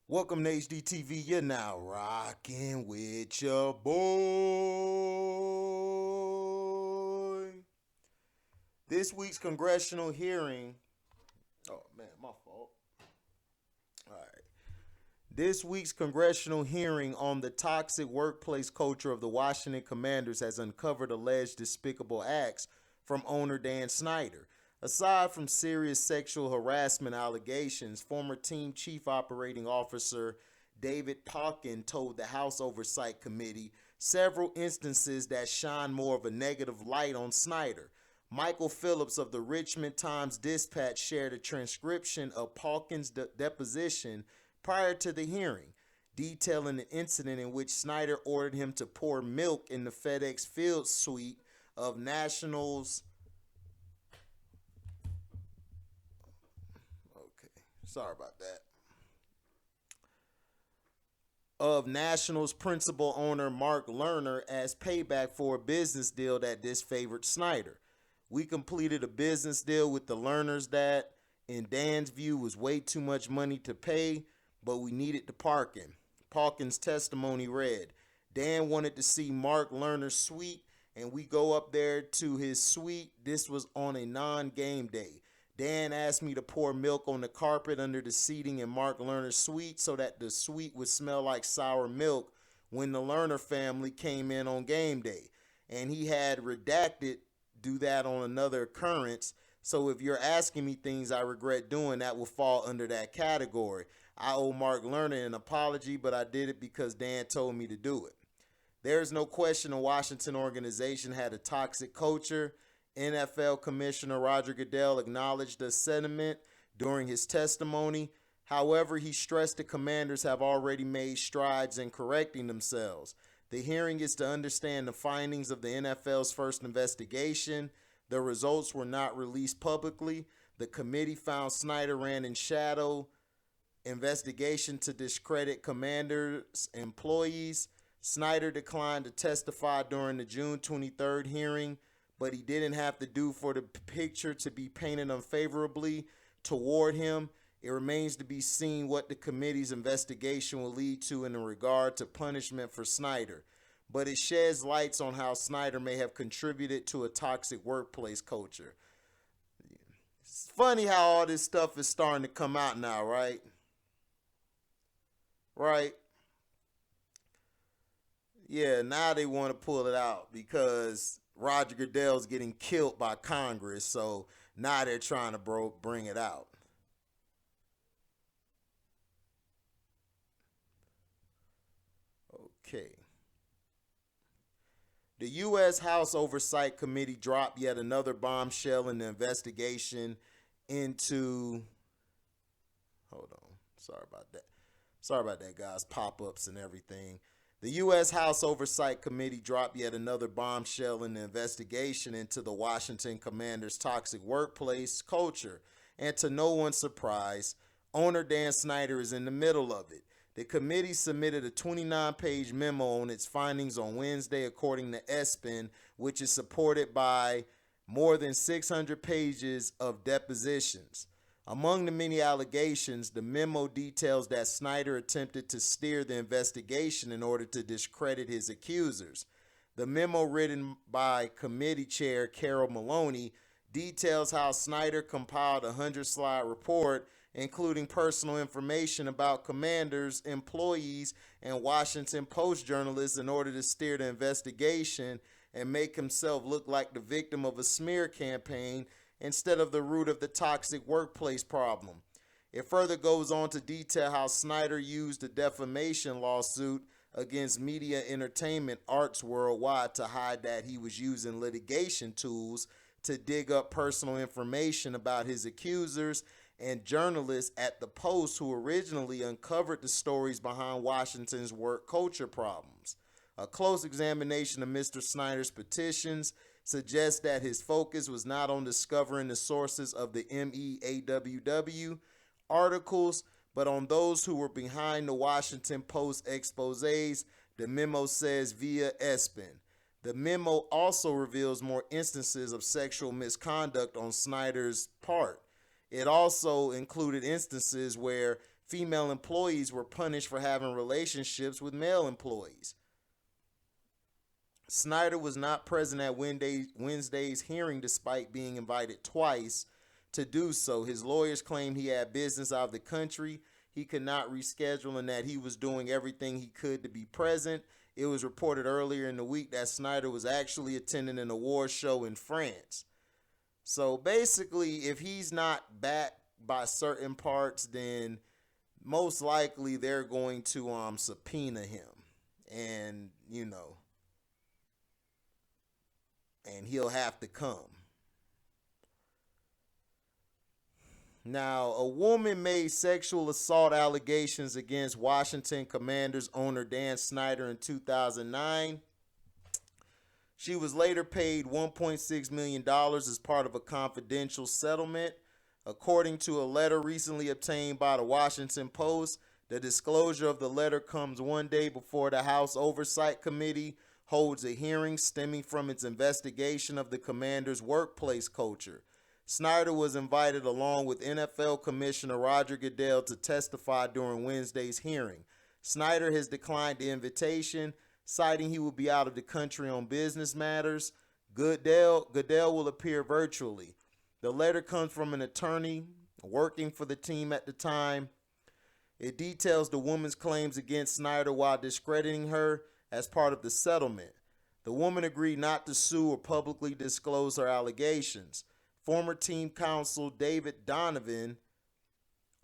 Welcome to HDTV. You're now rocking with your boy. This week's congressional hearing. Oh man, my fault. All right. This week's congressional hearing on the toxic workplace culture of the Washington Commanders has uncovered alleged despicable acts from owner Dan Snyder. Aside from serious sexual harassment allegations, former team chief operating officer David Pauken told the House Oversight Committee several instances that shine more of a negative light on Snyder. Michael Phillips of the Richmond Times-Dispatch shared a transcription of Pauken's deposition prior to the hearing, detailing an incident in which Snyder ordered him to pour milk in the FedEx Field suite of Nationals. Okay, sorry about that. Of Nationals principal owner Mark Lerner as payback for a business deal that disfavored Snyder. We completed a business deal with the Lerners that, in Dan's view, was way too much money to pay, but we needed to park him. Pauken's testimony read, Dan wanted to see Mark Lerner's suite, and we go up there to his suite. This was on a non-game day. Dan asked me to pour milk on the carpet under the seating in Mark Lerner's suite so that the suite would smell like sour milk when the Lerner family came in on game day. And he had redacted do that on another occurrence. So if you're asking me things I regret doing, that will fall under that category. I owe Mark Lerner an apology, but I did it because Dan told me to do it. There is no question the Washington organization had a toxic culture. NFL Commissioner Roger Goodell acknowledged the sentiment during his testimony. However, he stressed the Commanders have already made strides in correcting themselves. The hearing is to understand the findings of the NFL's first investigation. The results were not released publicly. The committee found Snyder ran in shadow investigation to discredit Commanders' employees. Snyder declined to testify during the June 23rd hearing, but he didn't have to do for the picture to be painted unfavorably toward him. It remains to be seen what the committee's investigation will lead to in regard to punishment for Snyder, but it sheds lights on how Snyder may have contributed to a toxic workplace culture. It's funny how all this stuff is starting to come out now, right? Right? Yeah, now they want to pull it out because Roger Goodell's getting killed by Congress, so now they're trying to bring it out. Okay. The U.S. House Oversight Committee dropped yet another bombshell in the investigation into. Hold on. Sorry about that. Sorry about that, guys. Pop ups and everything. The U.S. House Oversight Committee dropped yet another bombshell in the investigation into the Washington Commanders' toxic workplace culture. And to no one's surprise, owner Dan Snyder is in the middle of it. The committee submitted a 29-page memo on its findings on Wednesday, according to espn, which is supported by more than 600 pages of depositions. Among the many allegations, the memo details that Snyder attempted to steer the investigation in order to discredit his accusers. The memo, written by committee chair Carol Maloney, details how Snyder compiled a 100-slide report including personal information about commanders, employees, and Washington Post journalists in order to steer the investigation and make himself look like the victim of a smear campaign instead of the root of the toxic workplace problem. It further goes on to detail how Snyder used a defamation lawsuit against Media Entertainment Arts Worldwide to hide that he was using litigation tools to dig up personal information about his accusers and journalists at the Post who originally uncovered the stories behind Washington's work culture problems. A close examination of Mr. Snyder's petitions suggests that his focus was not on discovering the sources of the MEAWW articles, but on those who were behind the Washington Post exposés, the memo says via espn. The memo also reveals more instances of sexual misconduct on Snyder's part. It also included instances where female employees were punished for having relationships with male employees. Snyder was not present at Wednesday's hearing despite being invited twice to do so. His lawyers claimed he had business out of the country, he could not reschedule, and that he was doing everything he could to be present. It was reported earlier in the week that Snyder was actually attending an award show in France. So basically, if he's not backed by certain parts, then most likely they're going to subpoena him. And, and he'll have to come. Now, a woman made sexual assault allegations against Washington Commanders owner Dan Snyder in 2009. She was later paid $1.6 million as part of a confidential settlement. According to a letter recently obtained by the Washington Post, the disclosure of the letter comes one day before the House Oversight Committee holds a hearing stemming from its investigation of the Commanders' workplace culture. Snyder was invited along with NFL Commissioner Roger Goodell to testify during Wednesday's hearing. Snyder has declined the invitation, citing he will be out of the country on business matters. Goodell will appear virtually. The letter comes from an attorney working for the team at the time. It details the woman's claims against Snyder while discrediting her as part of the settlement. The woman agreed not to sue or publicly disclose her allegations. Former team counsel David Donovan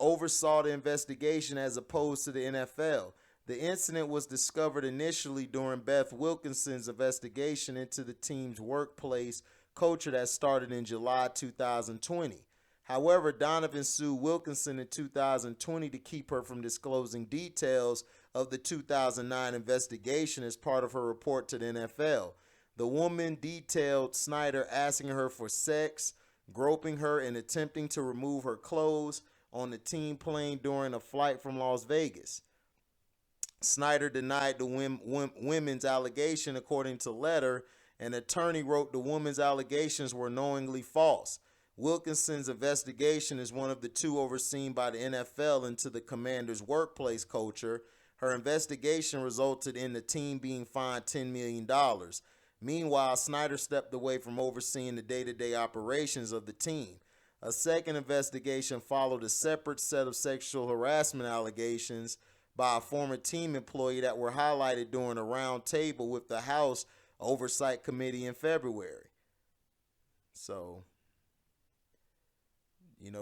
oversaw the investigation as opposed to the NFL. The incident was discovered initially during Beth Wilkinson's investigation into the team's workplace culture that started in July 2020. However, Donovan sued Wilkinson in 2020 to keep her from disclosing details of the 2009 investigation as part of her report to the NFL. The woman detailed Snyder asking her for sex, groping her, and attempting to remove her clothes on the team plane during a flight from Las Vegas. Snyder denied the women's allegation. According to letter, an attorney wrote the woman's allegations were knowingly false. Wilkinson's investigation is one of the two overseen by the NFL into the Commanders' workplace culture. Her investigation resulted in the team being fined $10 million. Meanwhile, Snyder stepped away from overseeing the day-to-day operations of the team. A second investigation followed a separate set of sexual harassment allegations by a former team employee that were highlighted during a round table with the House Oversight Committee in February. So,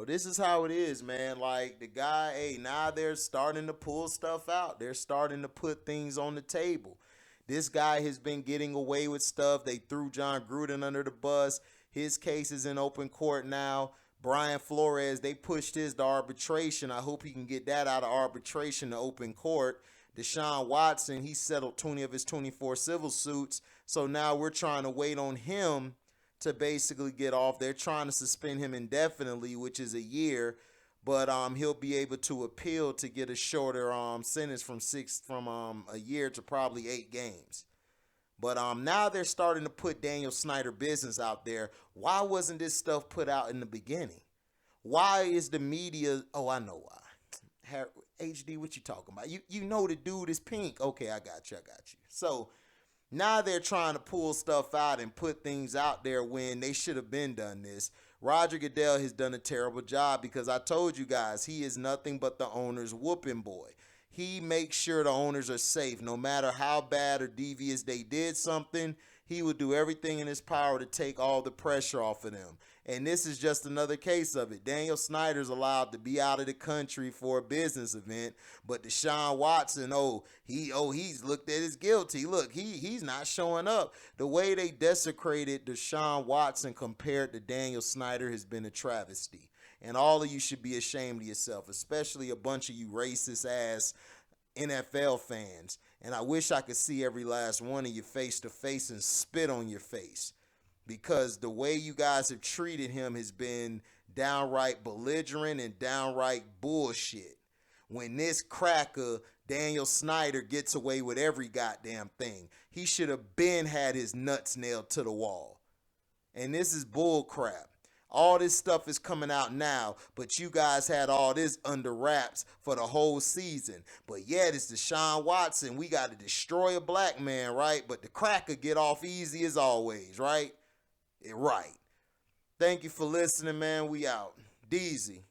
this is how it is, man. Like, the guy, now they're starting to pull stuff out. They're starting to put things on the table. This guy has been getting away with stuff. They threw John Gruden under the bus. His case is in open court now. Brian Flores, they pushed his to arbitration. I hope he can get that out of arbitration to open court. Deshaun Watson, he settled 20 of his 24 civil suits. So now we're trying to wait on him to basically get off. They're trying to suspend him indefinitely, which is a year. But he'll be able to appeal to get a shorter sentence from a year to probably 8 games. But now they're starting to put Daniel Snyder business out there. Why wasn't this stuff put out in the beginning? Why is the media? Oh, I know why. HD, what you talking about? You know the dude is pink. Okay, I got you. So now they're trying to pull stuff out and put things out there when they should have been done this. Roger Goodell has done a terrible job because I told you guys, he is nothing but the owner's whooping boy. He makes sure the owners are safe. No matter how bad or devious they did something, he will do everything in his power to take all the pressure off of them. And this is just another case of it. Daniel Snyder's allowed to be out of the country for a business event, but Deshaun Watson, he's looked at as guilty. Look, he's not showing up. The way they desecrated Deshaun Watson compared to Daniel Snyder has been a travesty. And all of you should be ashamed of yourself, especially a bunch of you racist ass NFL fans. And I wish I could see every last one of you face to face and spit on your face. Because the way you guys have treated him has been downright belligerent and downright bullshit. When this cracker, Daniel Snyder, gets away with every goddamn thing, he should have been had his nuts nailed to the wall. And this is bull crap. All this stuff is coming out now, but you guys had all this under wraps for the whole season. But yet it's Deshaun Watson. We got to destroy a black man, right? But the cracker get off easy as always, right? Right. Thank you for listening, man. We out. Deezy.